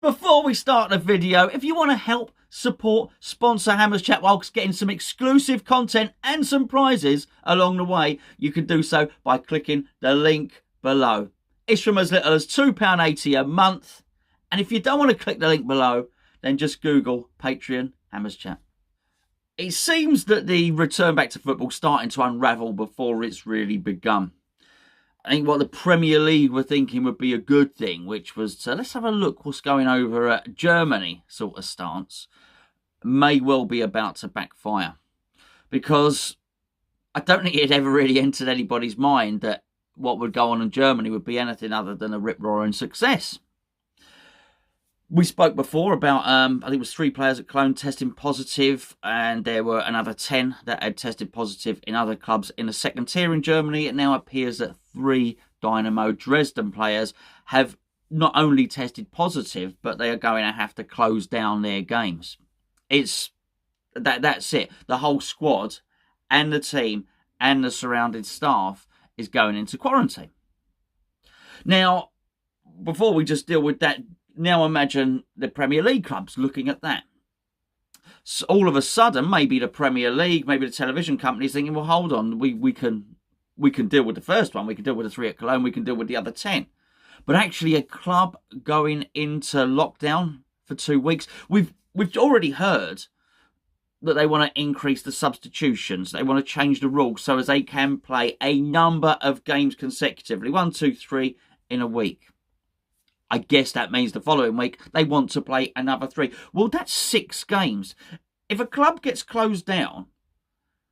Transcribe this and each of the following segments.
Before we start the video, if you want to help support sponsor Hammers Chat whilst getting some exclusive content and some prizes along the way, you can do so by clicking the link below. It's from as little as £2.80 a month. And if you don't want to click the link below, then just Google Patreon Hammers Chat. It seems that the return back to football is starting to unravel before it's really begun. I think what the Premier League were thinking would be a good thing, which was to let's have a look what's going over at Germany sort of stance, may well be about to backfire. Because I don't think it ever really entered anybody's mind that what would go on in Germany would be anything other than a rip-roaring success. We spoke before about, I think it was 3 players at Cologne testing positive, and there were another 10 that had tested positive in other clubs in the second tier in Germany. It now appears that 3 Dynamo Dresden players have not only tested positive, but they are going to have to close down their games. That's it. The whole squad and the team and the surrounding staff is going into quarantine. Now, before we just deal with that, now imagine the Premier League clubs looking at that. So all of a sudden, maybe the Premier League, maybe the television companies thinking, well, hold on, we can deal with the first one, we can deal with the 3 at Cologne, we can deal with the other 10. But actually a club going into lockdown for 2 weeks, we've already heard that they want to increase the substitutions. They want to change the rules so as they can play a number of games consecutively, 1, 2, 3 in a week. I guess that means the following week they want to play another 3. Well, that's 6 games. If a club gets closed down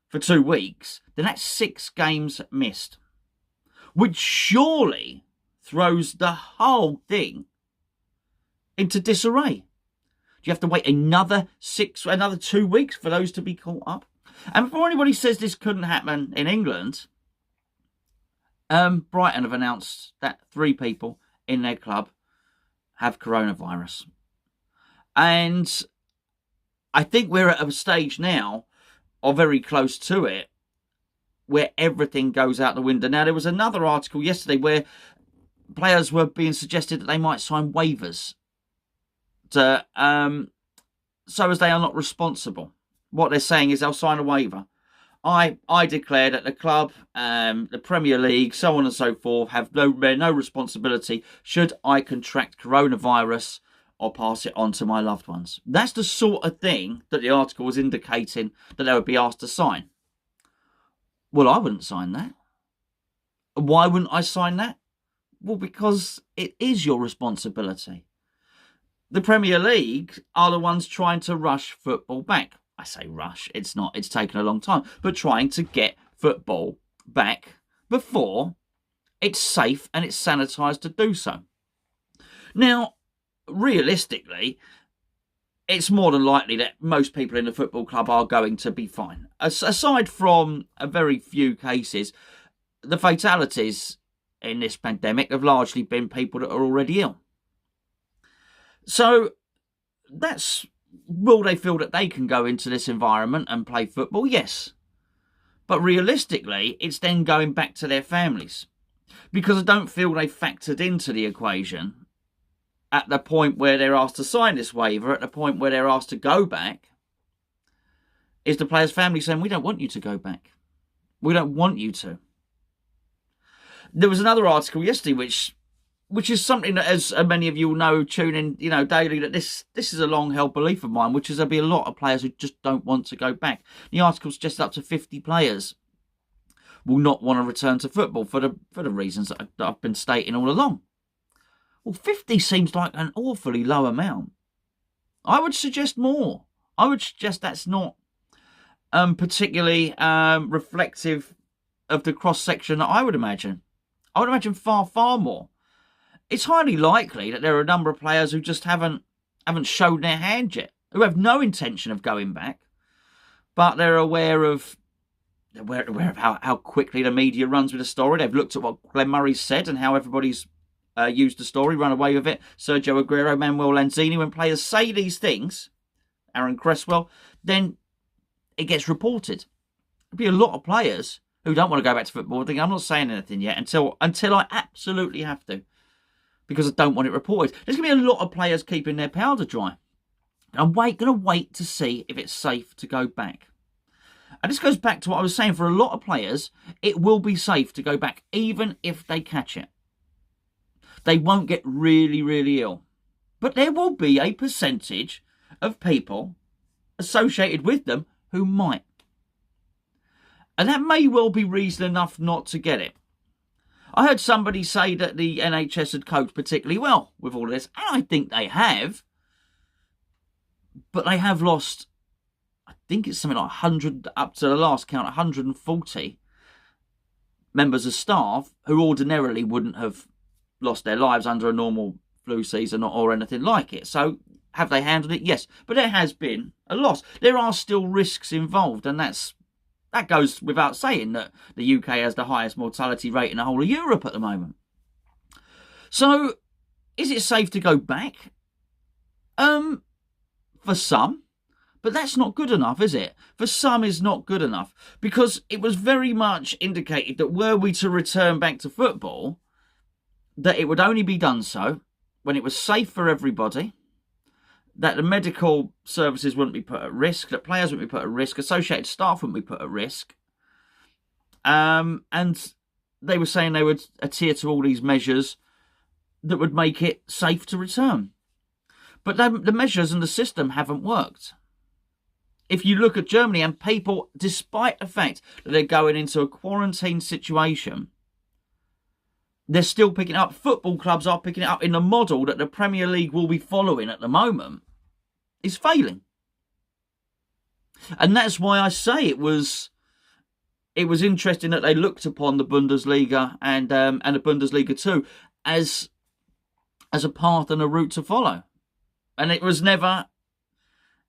for 2 weeks, then that's 6 games missed, which surely throws the whole thing into disarray. Do you have to wait another 2 weeks for those to be caught up? And before anybody says this couldn't happen in England, Brighton have announced that 3 people in their club have coronavirus. And I think we're at a stage now, or very close to it, where everything goes out the window. Now, there was another article yesterday where players were being suggested that they might sign waivers to, so as they are not responsible. What they're saying is they'll sign a waiver. I declare that the club, the Premier League, so on and so forth, have no responsibility should I contract coronavirus or pass it on to my loved ones. That's the sort of thing that the article was indicating that they would be asked to sign. Well, I wouldn't sign that. Why wouldn't I sign that? Well, because it is your responsibility. The Premier League are the ones trying to rush football back. I say rush, it's not, it's taken a long time, but trying to get football back before it's safe and it's sanitised to do so. Now, realistically, it's more than likely that most people in the football club are going to be fine. Aside from a very few cases, the fatalities in this pandemic have largely been people that are already ill. So, will they feel that they can go into this environment and play football? Yes. But realistically, it's then going back to their families. Because I don't feel they factored into the equation at the point where they're asked to sign this waiver, at the point where they're asked to go back, is the player's family saying, we don't want you to go back. We don't want you to. There was another article yesterday which is something that, as many of you will know, tune in, daily, that this is a long-held belief of mine, which is there'll be a lot of players who just don't want to go back. The article suggests up to 50 players will not want to return to football for the reasons that I've been stating all along. Well, 50 seems like an awfully low amount. I would suggest more. I would suggest that's not particularly reflective of the cross-section that I would imagine. I would imagine far, far more. It's highly likely that there are a number of players who just haven't shown their hand yet, who have no intention of going back, but they're aware of how quickly the media runs with a story. They've looked at what Glenn Murray's said and how everybody's used the story, run away with it. Sergio Aguero, Manuel Lanzini. When players say these things, Aaron Cresswell, then it gets reported. There'll be a lot of players who don't want to go back to football thinking, I'm not saying anything yet until I absolutely have to. because I don't want it reported. There's going to be a lot of players keeping their powder dry. I'm going to wait to see if it's safe to go back. And this goes back to what I was saying. For a lot of players, it will be safe to go back, even if they catch it. They won't get really, really ill. But there will be a percentage of people associated with them who might. And that may well be reason enough not to get it. I heard somebody say that the NHS had coped particularly well with all of this, and I think they have. But they have lost, I think it's something like 100, up to the last count, 140 members of staff who ordinarily wouldn't have lost their lives under a normal flu season or anything like it. So have they handled it? Yes. But there has been a loss. There are still risks involved, and that goes without saying that the UK has the highest mortality rate in the whole of Europe at the moment. So, is it safe to go back? For some, but that's not good enough, is it? For some, is not good enough, because it was very much indicated that were we to return back to football, that it would only be done so when it was safe for everybody, that the medical services wouldn't be put at risk, that players wouldn't be put at risk, associated staff wouldn't be put at risk. And they were saying they would adhere to all these measures that would make it safe to return. But the measures and the system haven't worked. If you look at Germany, and people, despite the fact that they're going into a quarantine situation, they're still picking it up. Football clubs are picking it up in the model that the Premier League will be following at the moment. Is failing. And that's why I say it was interesting that they looked upon the Bundesliga and the Bundesliga too as a path and a route to follow. And it was never,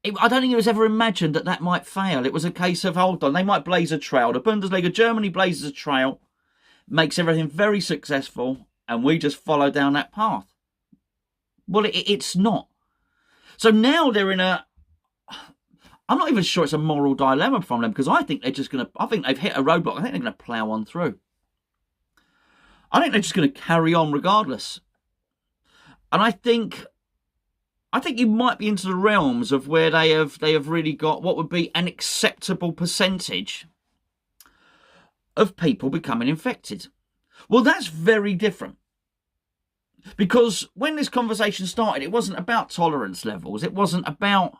I don't think it was ever imagined that might fail. It was a case of, hold on, they might blaze a trail. The Bundesliga, Germany blazes a trail, makes everything very successful, and we just follow down that path. Well, it's not. So now they're in I'm not even sure it's a moral dilemma from them, because I think they're just I think they've hit a roadblock. I think they're going to plough on through. I think they're just going to carry on regardless. And I think you might be into the realms of where they have really got what would be an acceptable percentage of people becoming infected. Well, that's very different. Because when this conversation started, it wasn't about tolerance levels. It wasn't about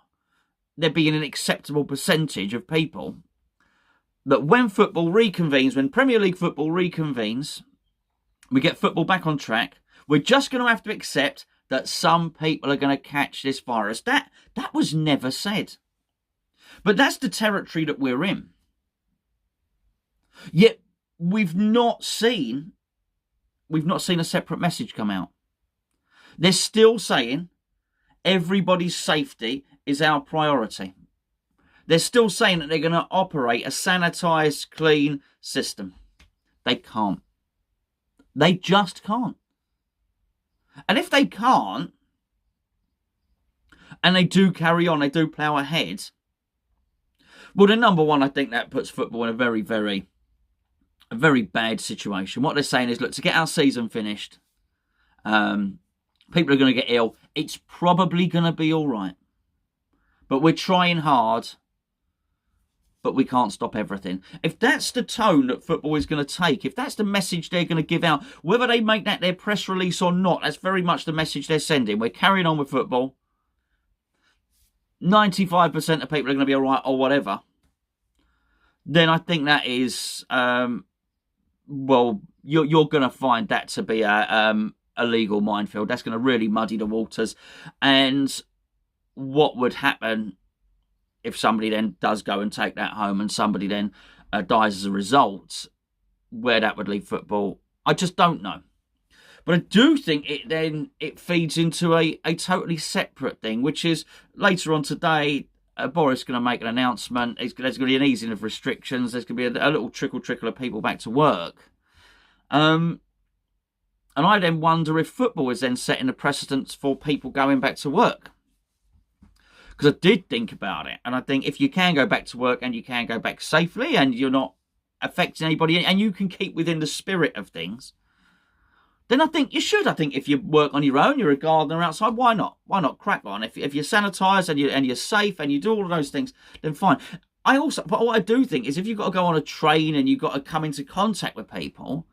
there being an acceptable percentage of people. That when football reconvenes, when Premier League football reconvenes, we get football back on track, we're just going to have to accept that some people are going to catch this virus. That was never said. But that's the territory that we're in. Yet we've not seen a separate message come out. They're still saying everybody's safety is our priority. They're still saying that they're going to operate a sanitised, clean system. They can't. They just can't. And if they can't, and they do carry on, they do plough ahead, well, then number one, I think that puts football in a very, very bad situation. What they're saying is, look, to get our season finished, people are going to get ill. It's probably going to be all right. But we're trying hard, but we can't stop everything. If that's the tone that football is going to take, if that's the message they're going to give out, whether they make that their press release or not, that's very much the message they're sending. We're carrying on with football. 95% of people are going to be all right or whatever. Then I think that is, well, you're going to find that to be a legal minefield. That's going to really muddy the waters. And what would happen if somebody then does go and take that home and somebody then dies as a result, where that would leave football, I just don't know. But I do think it feeds into a totally separate thing, which is later on today, Boris is going to make an announcement. There's going to be an easing of restrictions. There's going to be a little trickle of people back to work. And I then wonder if football is then setting the precedence for people going back to work. Because I did think about it, and I think if you can go back to work and you can go back safely and you're not affecting anybody and you can keep within the spirit of things, then I think you should. I think if you work on your own, you're a gardener outside, why not? Why not crack on? If you're sanitised and you're safe and you do all of those things, then fine. But what I do think is if you've got to go on a train and you've got to come into contact with people,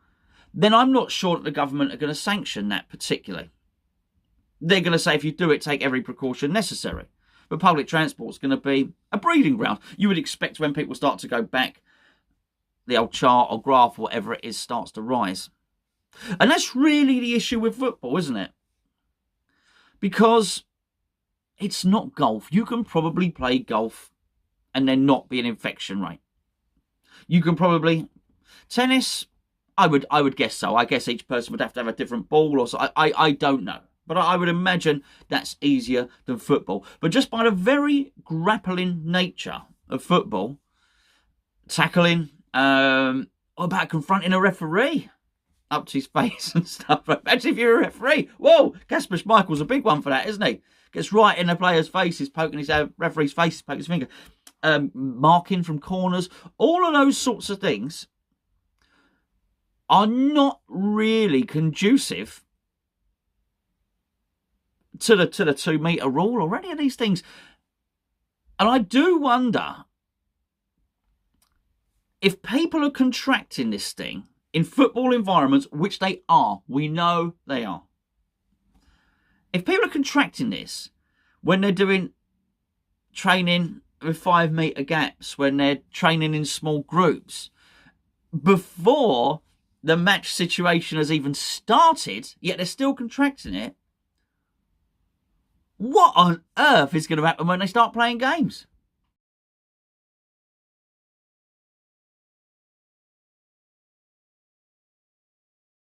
then I'm not sure that the government are going to sanction that particularly. They're going to say if you do it, take every precaution necessary. But public transport is going to be a breeding ground. You would expect when people start to go back, the old chart or graph or whatever it is starts to rise. And that's really the issue with football, isn't it? Because it's not golf. You can probably play golf and there not be an infection rate. You can probably... Tennis, I would guess so. I guess each person would have to have a different ball or so. I don't know. But I would imagine that's easier than football. But just by the very grappling nature of football, tackling, what about confronting a referee up to his face and stuff? Imagine if you're a referee. Whoa, Kasper Schmeichel's a big one for that, isn't he? Gets right in the player's face, he's poking his referee's face, poking his finger. Marking from corners. All of those sorts of things are not really conducive to the 2 metre rule or any of these things. And I do wonder if people are contracting this thing in football environments, which they are, we know they are. If people are contracting this when they're doing training with 5 metre gaps, when they're training in small groups, before the match situation has even started, yet they're still contracting it, what on earth is going to happen when they start playing games?